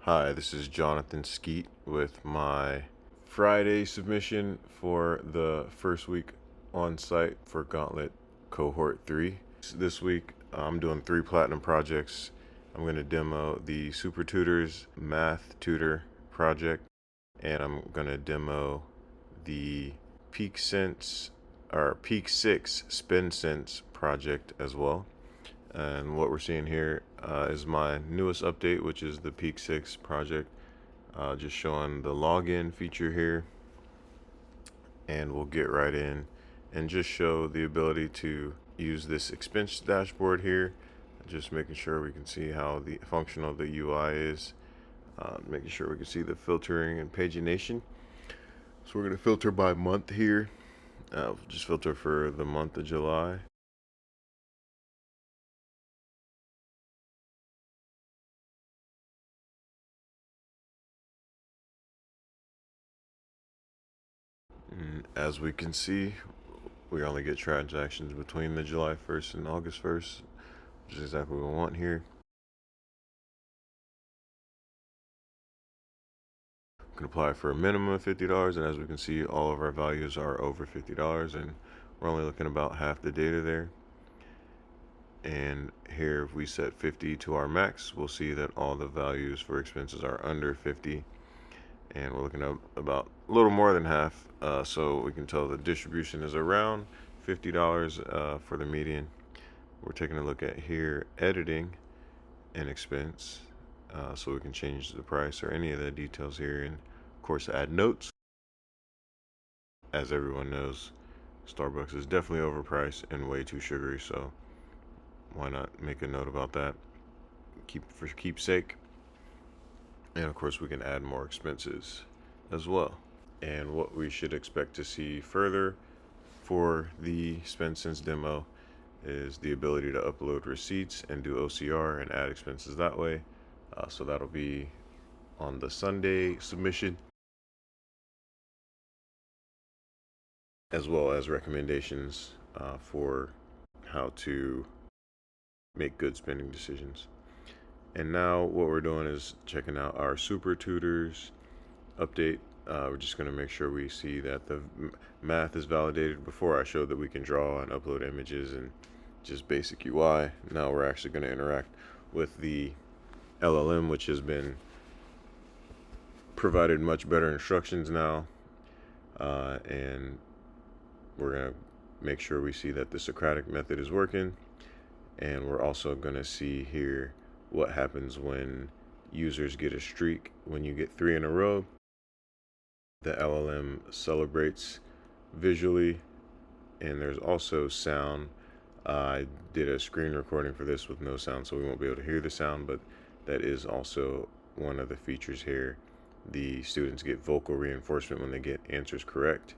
Hi, this is Jonathan Skeet with my Friday submission for the first week on site for Gauntlet Cohort 3. This week, I'm doing 3 platinum projects. I'm going to demo the Super Tutors Math Tutor project, and I'm going to demo the Peak Sense or Peak 6 Spin Sense project as well. And what we're seeing here is my newest update, which is the Peak 6 project. Just showing the login feature here, and we'll get right in and just show the ability to use this expense dashboard here. Just making sure we can see how the functional the UI is, making sure we can see the filtering and pagination. So we're going to filter by month here. Just filter for the month of July. And as we can see, we only get transactions between the July 1st and August 1st, which is exactly what we want here. We can apply for a minimum of $50, and as we can see, all of our values are over $50, and we're only looking about half the data there. And here, if we set 50 to our max, we'll see that all the values for expenses are under 50, and we're looking at about a little more than half. So we can tell the distribution is around $50 for the median. We're taking a look at here, editing an expense, so we can change the price or any of the details here, and of course add notes. As everyone knows, Starbucks is definitely overpriced and way too sugary, so why not make a note about that, for keepsake. And of course we can add more expenses as well. And what we should expect to see further for the Spend Sense demo is the ability to upload receipts and do OCR and add expenses that way. So that'll be on the Sunday submission, as well as recommendations for how to make good spending decisions. And now what we're doing is checking out our Super Tutors update. We're just going to make sure we see that the math is validated. Before, I showed that we can draw and upload images and just basic UI. Now we're actually going to interact with the LLM, which has been provided much better instructions now, and we're going to make sure we see that the Socratic method is working. And we're also going to see here what happens when users get a streak. When you get 3 in a row, the LLM celebrates visually, and there's also sound. I did a screen recording for this with no sound, so we won't be able to hear the sound, but that is also one of the features here. The students get vocal reinforcement when they get answers correct,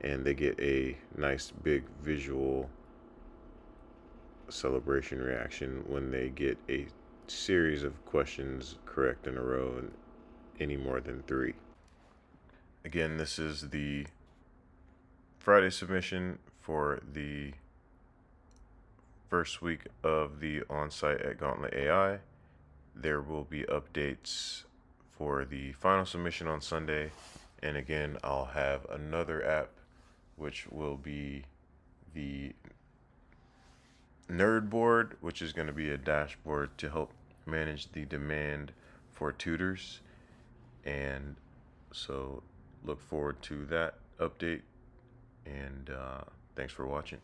and they get a nice big visual celebration reaction when they get a series of questions correct in a row and any more than 3. Again, this is the Friday submission for the first week of the on-site at Gauntlet AI. There will be updates for the final submission on Sunday, and again, I'll have another app which will be the Nerd Board, which is going to be a dashboard to help manage the demand for tutors. And so look forward to that update, and thanks for watching.